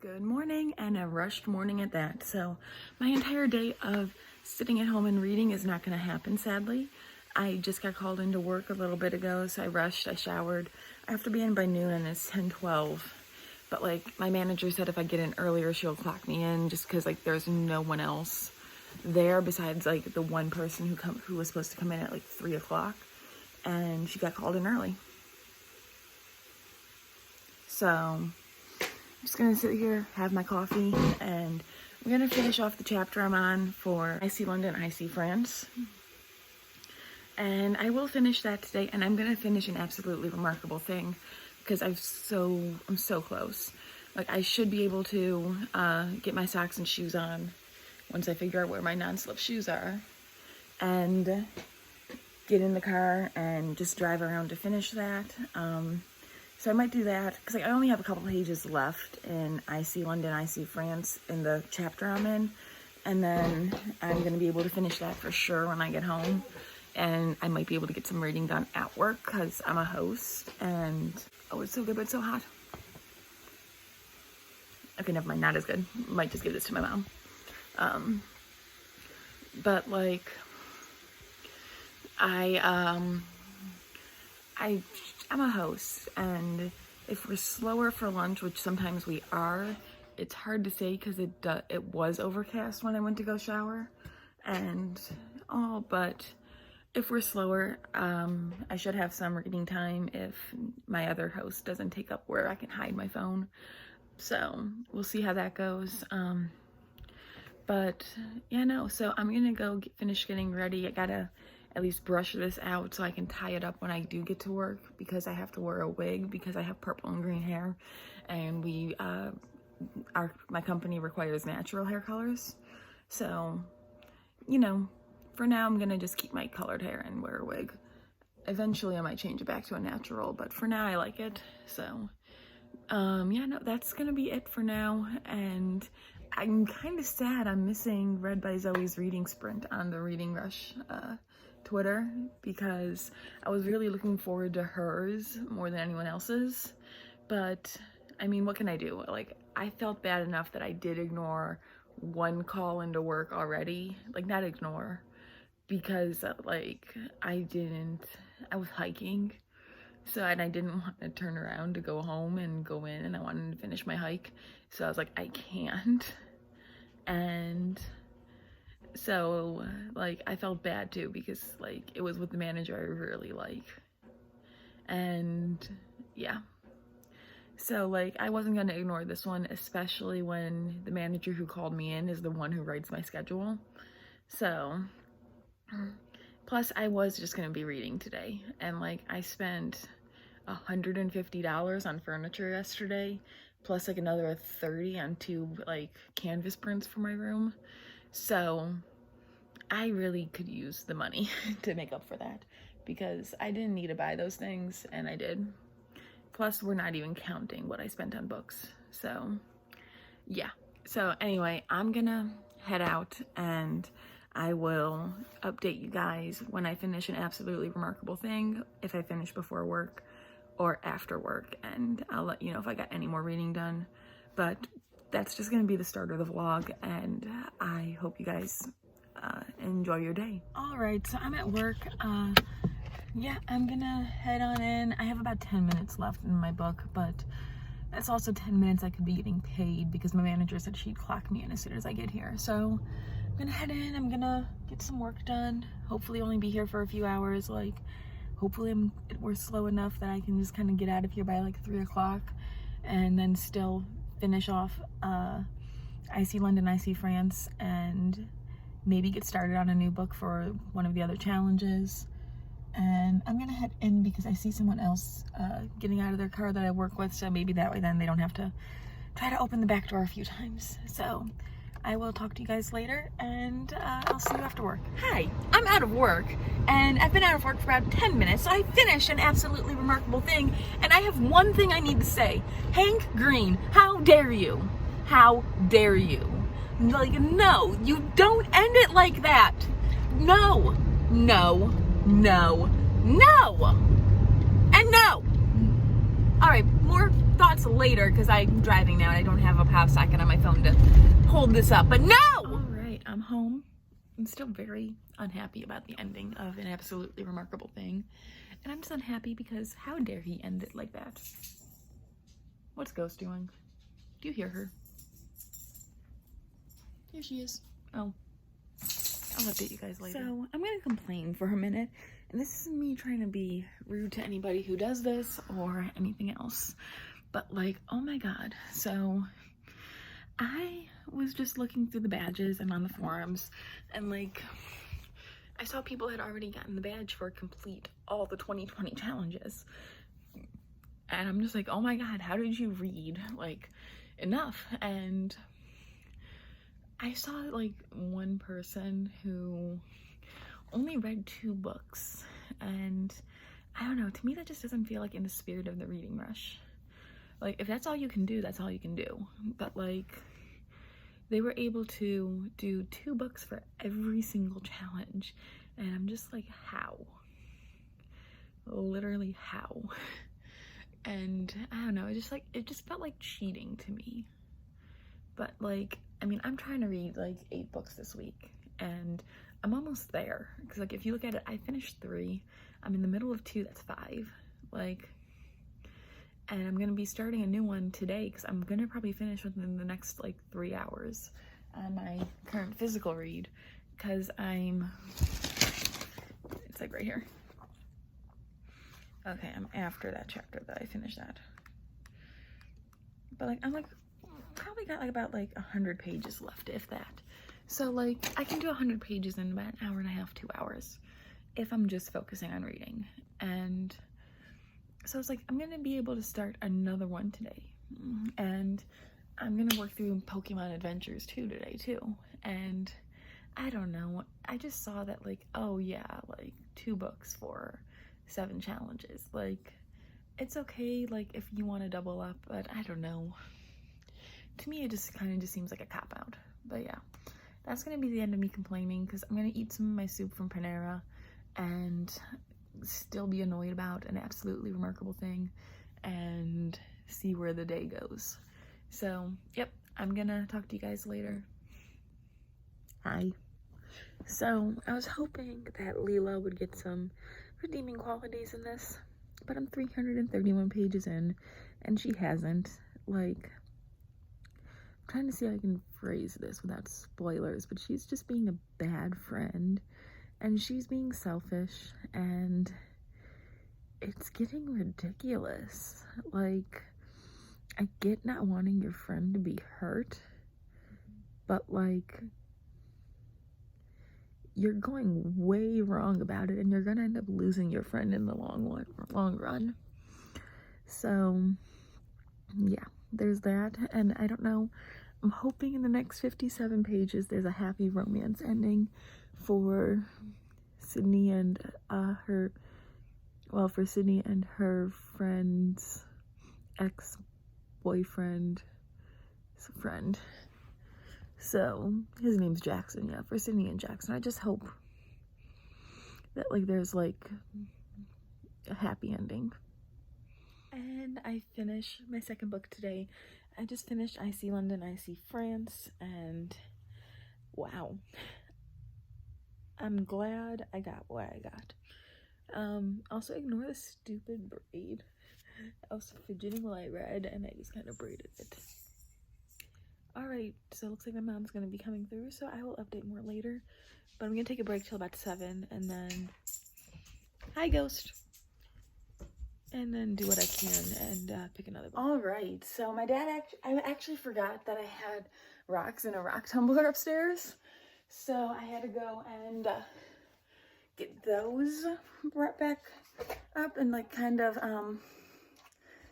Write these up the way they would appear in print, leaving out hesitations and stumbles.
Good morning, and a rushed morning at that. So my entire day of sitting at home and reading is not going to happen, sadly. I just got called into work a little bit ago, so I rushed, I showered. I have to be in by noon, and it's 10:12. But my manager said if I get in earlier, she'll clock me in, just because there's no one else there besides the one person who was supposed to come in at 3 o'clock, and she got called in early. So I'm just gonna sit here, have my coffee, and I'm gonna finish off the chapter I'm on for I See London, I See France. And I will finish that today, and I'm gonna finish An Absolutely Remarkable Thing because I'm so close. I should be able to get my socks and shoes on once I figure out where my non-slip shoes are, and get in the car and just drive around to finish that. So I might do that because I only have a couple pages left in I See London, I See France in the chapter I'm in, and then I'm going to be able to finish that for sure when I get home, and I might be able to get some reading done at work because I'm a host, and oh, it's so good but it's so hot. Okay, never mind, not as good. Might just give this to my mom. But I'm a host, and if we're slower for lunch, which sometimes we are, it's hard to say because it was overcast when I went to go shower, but if we're slower, I should have some reading time if my other host doesn't take up where I can hide my phone. So we'll see how that goes. But yeah, no, so I'm gonna go finish getting ready. I gotta at least brush this out so I can tie it up when I do get to work, because I have to wear a wig because I have purple and green hair, and my company requires natural hair colors. So, for now I'm gonna just keep my colored hair and wear a wig. Eventually I might change it back to a natural, but for now I like it. So, yeah, no, that's gonna be it for now, and I'm kind of sad I'm missing Read by Zoe's reading sprint on the Reading Rush Twitter, because I was really looking forward to hers more than anyone else's. But I mean, what can I do? I felt bad enough that I did ignore one call into work already. Not ignore, because I was hiking, and I didn't want to turn around to go home and go in, and I wanted to finish my hike. So I was I can't. And so I felt bad too, because it was with the manager I really like, and yeah, so I wasn't gonna ignore this one, especially when the manager who called me in is the one who writes my schedule. So plus I was just gonna be reading today, and I spent $150 on furniture yesterday, plus another $30 on 2 canvas prints for my room. So I really could use the money to make up for that, because I didn't need to buy those things, and I did. Plus, we're not even counting what I spent on books. So yeah. So anyway, I'm gonna head out, and I will update you guys when I finish An Absolutely Remarkable Thing, if I finish before work or after work, and I'll let you know if I got any more reading done. But that's just gonna be the start of the vlog, and I hope you guys enjoy your day. All right, so I'm at work. Yeah, I'm gonna head on in. I have about 10 minutes left in my book, but that's also 10 minutes I could be getting paid, because my manager said she'd clock me in as soon as I get here. So I'm gonna head in, I'm gonna get some work done, hopefully only be here for a few hours. Hopefully we're slow enough that I can just kind of get out of here by 3 o'clock, and then still finish off I See London, I See France, and maybe get started on a new book for one of the other challenges. And I'm gonna head in because I see someone else getting out of their car that I work with, so maybe that way then they don't have to try to open the back door a few times. So I will talk to you guys later, and I'll see you after work. Hi, I'm out of work, and I've been out of work for about 10 minutes, so I finished An Absolutely Remarkable Thing, and I have one thing I need to say. Hank Green, how dare you? How dare you? No, you don't end it like that. No, no, no, no, and no. All right, more thoughts later because I'm driving now and I don't have a power socket on my phone to hold this up. But no! Alright, I'm home. I'm still very unhappy about the ending of An Absolutely Remarkable Thing. And I'm just unhappy because how dare he end it like that? What's Ghost doing? Do you hear her? Here she is. Oh. I'll update you guys later. So, I'm gonna complain for a minute. And this isn't me trying to be rude to anybody who does this or anything else. But like, oh my god. So, I was just looking through the badges and on the forums, and like, I saw people had already gotten the badge for complete all the 2020 challenges. And I'm just like, oh my god, how did you read, like, enough? And I saw like one person who only read 2 books, and I don't know, to me that just doesn't feel like in the spirit of the reading rush. Like, if that's all you can do, that's all you can do. But like, they were able to do 2 books for every single challenge, and I'm just like, how? Literally how? And I don't know, it just felt like cheating to me. But like, I mean, I'm trying to read like 8 books this week, and I'm almost there. Because like, if you look at it, I finished 3. I'm in the middle of 2, that's 5. Like, and I'm gonna be starting a new one today because I'm gonna probably finish within the next like 3 hours on my current physical read, because it's like right here. Okay, I'm after that chapter that I finished that. But like, I'm like, probably got like about like 100 pages left, if that. So like, I can do 100 pages in about an hour and a half, 2 hours, if I'm just focusing on reading. And so it's like, I'm gonna be able to start another one today. And I'm gonna work through Pokemon Adventures 2 today too. And I don't know, I just saw that like, oh yeah, like 2 books for 7 challenges. Like, it's okay, like, if you want to double up, but I don't know. To me, it just kind of just seems like a cop-out. But yeah, that's gonna be the end of me complaining, because I'm gonna eat some of my soup from Panera and still be annoyed about An Absolutely Remarkable Thing and see where the day goes. So, yep, I'm gonna talk to you guys later. Hi. So, I was hoping that Leela would get some redeeming qualities in this, but I'm 331 pages in, and she hasn't. Like, I'm trying to see how I can phrase this without spoilers, but she's just being a bad friend, and she's being selfish, and it's getting ridiculous. Like, I get not wanting your friend to be hurt, but like, you're going way wrong about it, and you're gonna end up losing your friend in the long run. So yeah, there's that. And I don't know, I'm hoping in the next 57 pages there's a happy romance ending for Sydney and for Sydney and her friend's ex-boyfriend friend. So, his name's Jackson, yeah, for Sydney and Jackson. I just hope that, like, there's, like, a happy ending. And I finished my second book today. I just finished I See London, I See France, and wow. I'm glad I got what I got. Also, ignore the stupid braid. I was fidgeting while I read, and I just kind of braided it. Alright, so it looks like my mom's going to be coming through, so I will update more later. But I'm going to take a break till about 7, and then... Hi, Ghost! And then do what I can and pick another book. Alright, so my dad I actually forgot that I had rocks in a rock tumbler upstairs. So I had to go and get those brought back up and like kind of,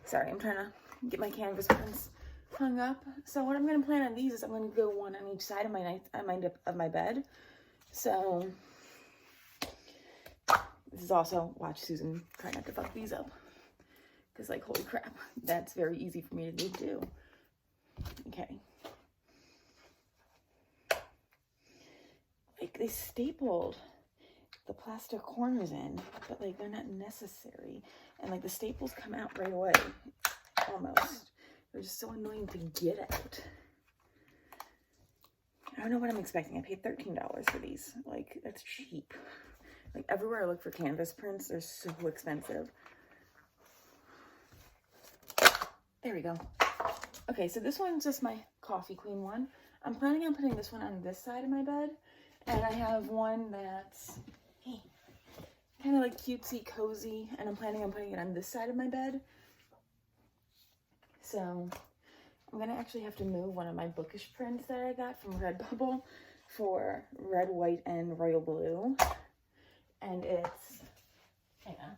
sorry, I'm trying to get my canvas prints hung up. So what I'm going to plan on these is I'm going to go one on each side of my bed. So this is also, watch Susan try not to fuck these up. Because like, holy crap, that's very easy for me to do too. Okay. Like, they stapled the plastic corners in, but like, they're not necessary. And like, the staples come out right away. almost. They're just so annoying to get out. I don't know what I'm expecting. I paid $13 for these. Like, that's cheap. Like, everywhere I look for canvas prints, they're so expensive. There we go. Okay, so this one's just my Coffee Queen one. I'm planning on putting this one on this side of my bed. And I have one that's kind of like cutesy cozy. And I'm planning on putting it on this side of my bed. So I'm going to actually have to move one of my bookish prints that I got from Redbubble for red, white, and royal blue. And it's, hang on.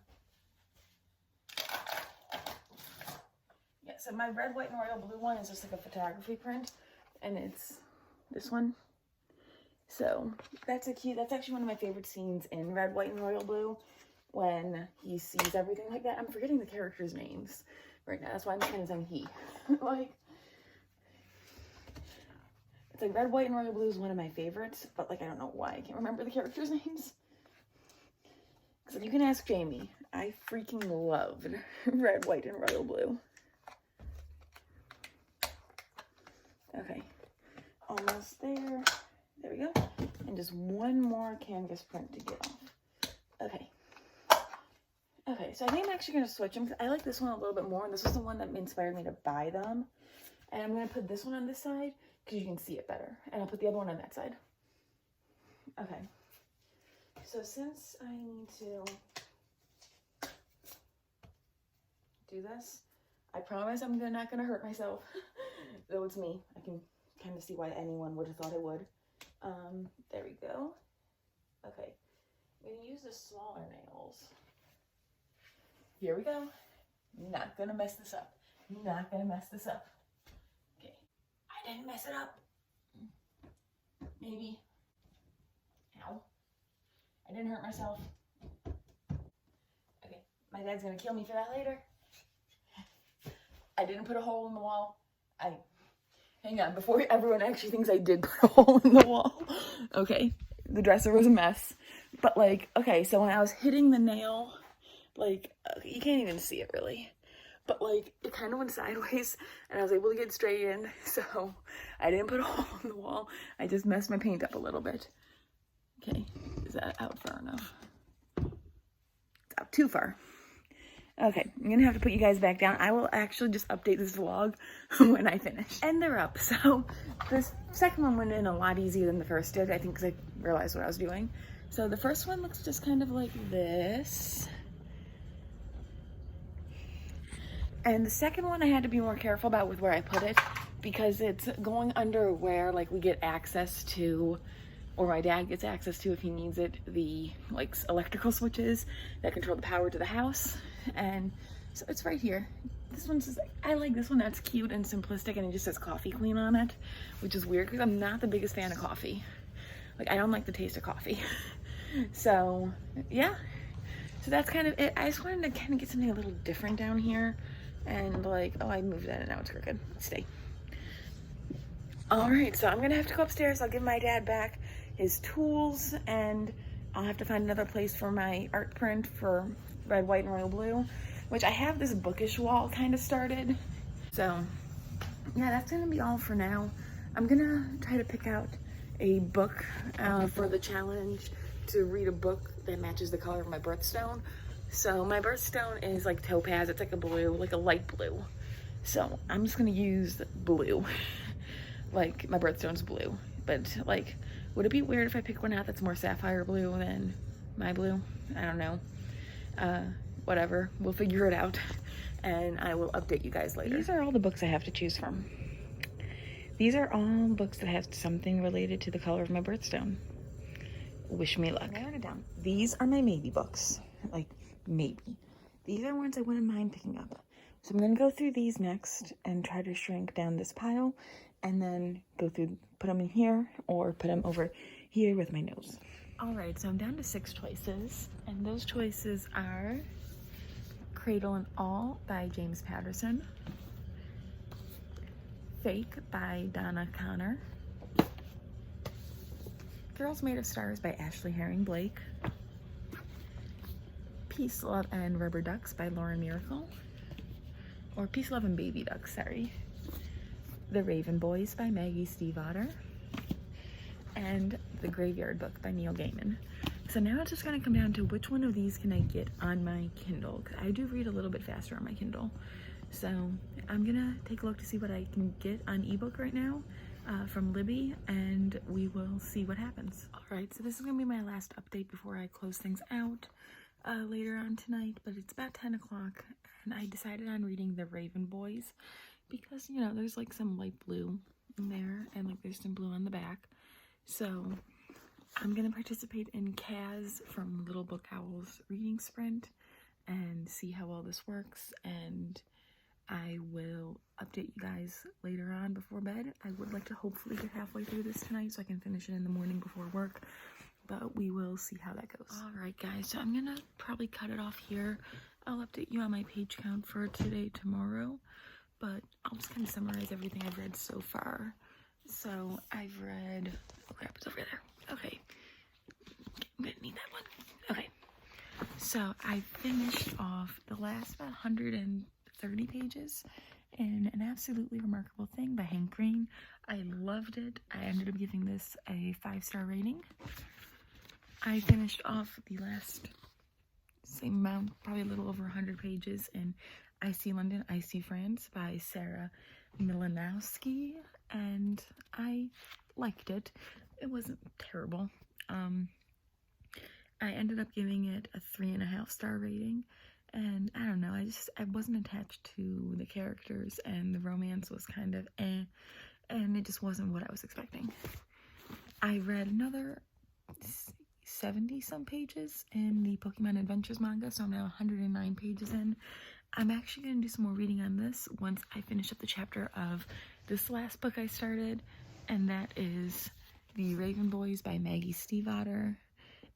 Yeah, so my red, white, and royal blue one is just like a photography print. And it's this one. So that's actually one of my favorite scenes in red, white, and royal blue. When he sees everything like that. I'm forgetting the characters' names right now. That's why I'm kind of saying he. Like, it's like red, white, and royal blue is one of my favorites. But like, I don't know why I can't remember the characters' names. Because you can ask Jamie. I freaking loved red, white, and royal blue. Okay. Almost there. There we go. And just one more canvas print to get off. Okay. Okay, so I think I'm actually going to switch them. I like this one a little bit more. And this was the one that inspired me to buy them. And I'm going to put this one on this side because you can see it better. And I'll put the other one on that side. Okay. So since I need to do this, I promise I'm not going to hurt myself. Though it's me. I can kind of see why anyone would have thought I would. There we go. Okay. I'm going to use the smaller nails. Here we go. Not going to mess this up. Not going to mess this up. Okay. I didn't mess it up. Maybe. Ow. I didn't hurt myself. Okay. My dad's going to kill me for that later. I didn't put a hole in the wall. Hang on, before everyone actually thinks I did put a hole in the wall. Okay, the dresser was a mess. But like, okay, so when I was hitting the nail, like, you can't even see it really. But like, it kind of went sideways and I was able to get straight in. So I didn't put a hole in the wall. I just messed my paint up a little bit. Okay, is that out far enough? It's out too far. Okay, I'm gonna have to put you guys back down. I will actually just update this vlog when I finish. And they're up. So this second one went in a lot easier than the first did, I think, because I realized what I was doing. So the first one looks just kind of like this. And the second one I had to be more careful about with where I put it because it's going under where like we get access to, or my dad gets access to if he needs it, the like electrical switches that control the power to the house. And so it's right here. This one's just, I like this one. That's cute and simplistic and it just says Coffee Queen on it, which is weird because I'm not the biggest fan of coffee. Like, I don't like the taste of coffee. So yeah, so that's kind of it. I just wanted to kind of get something a little different down here. And like, oh, I moved that and now it's crooked. Stay. All right, so I'm gonna have to go upstairs. I'll give my dad back his tools and I'll have to find another place for my art print for red, white, and royal blue, which I have this bookish wall kind of started. So yeah, that's gonna be all for now. I'm gonna try to pick out a book for the challenge, to read a book that matches the color of my birthstone. So my birthstone is like topaz. It's like a blue, like a light blue. So I'm just gonna use blue. Like, my birthstone's blue. But like, would it be weird if I pick one out that's more sapphire blue than my blue? I don't know. Whatever, we'll figure it out and I will update you guys later. These are all the books I have to choose from. These are all books that have something related to the color of my birthstone. Wish me luck. Narrowed it down. These are my maybe books. Like, maybe. These are ones I wouldn't mind picking up. So I'm gonna go through these next and try to shrink down this pile and then go through, put them in here or put them over here with my nose. All right, so I'm down to 6 choices, and those choices are Cradle and All by James Patterson, Fake by Donna Connor, Girls Made of Stars by Ashley Herring Blake, Peace, Love, and Rubber Ducks by Lauren Miracle, or Peace, Love, and Baby Ducks, sorry. The Raven Boys by Maggie Stiefvater, and The Graveyard Book by Neil Gaiman. So now it's just gonna come down to which one of these can I get on my Kindle, because I do read a little bit faster on my Kindle. So I'm gonna take a look to see what I can get on ebook right now from Libby, and we will see what happens. All right, so this is gonna be my last update before I close things out later on tonight, but it's about 10 o'clock, and I decided on reading The Raven Boys because, you know, there's like some light blue in there, and like there's some blue on the back. So I'm gonna participate in Kaz from Little Book Owl's reading sprint and see how well this works, and I will update you guys later on before bed. I would like to hopefully get halfway through this tonight so I can finish it in the morning before work, but we will see how that goes. Alright guys, so I'm gonna probably cut it off here. I'll update you on my page count for today, tomorrow, but I'll just kind of summarize everything I've read so far. So I've read, oh crap, it's over there. Okay, I'm gonna need that one. Okay, so I finished off the last about 130 pages in An Absolutely Remarkable Thing by Hank Green. I loved it. I ended up giving this a 5-star rating. I finished off the last same amount, probably a little over 100 pages in I See London, I See France by Sarah Milanowski, and I liked it. It wasn't terrible. I ended up giving it a 3.5-star rating, and I don't know, I wasn't attached to the characters, and the romance was kind of and it just wasn't what I was expecting. I read another 70 some pages in the Pokemon Adventures manga, so I'm now 109 pages in. I'm actually going to do some more reading on this once I finish up the chapter of this last book I started, and that is The Raven Boys by Maggie Stiefvater,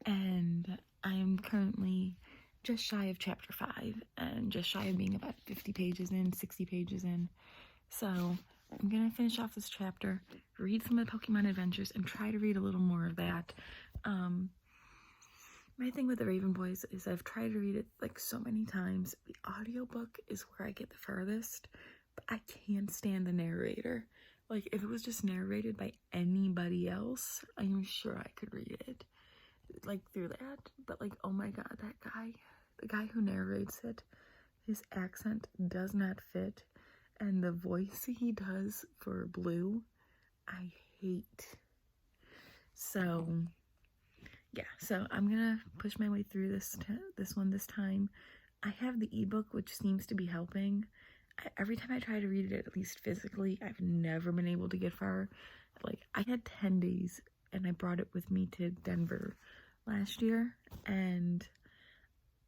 and I am currently just shy of chapter 5, and just shy of being about 50 pages in, 60 pages in. So I'm going to finish off this chapter, read some of the Pokemon Adventures, and try to read a little more of that. My thing with The Raven Boys is I've tried to read it like so many times. The audiobook is where I get the farthest, but I can't stand the narrator. Like, if it was just narrated by anybody else, I'm sure I could read it, like, through that. But, like, oh my god, that guy, the guy who narrates it, his accent does not fit, and the voice he does for Blue, I hate. So yeah, so I'm gonna push my way through this one this time. I have the ebook, which seems to be helping. Every time I try to read it, at least physically, I've never been able to get far. Like, I had 10 days, and I brought it with me to Denver last year, and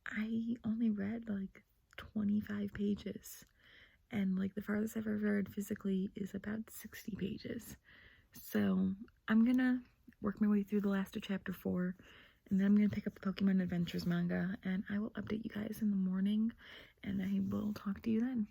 I only read, like, 25 pages. And, like, the farthest I've ever read physically is about 60 pages. So I'm gonna work my way through the last of chapter 4, and then I'm gonna pick up the Pokemon Adventures manga, and I will update you guys in the morning, and I will talk to you then.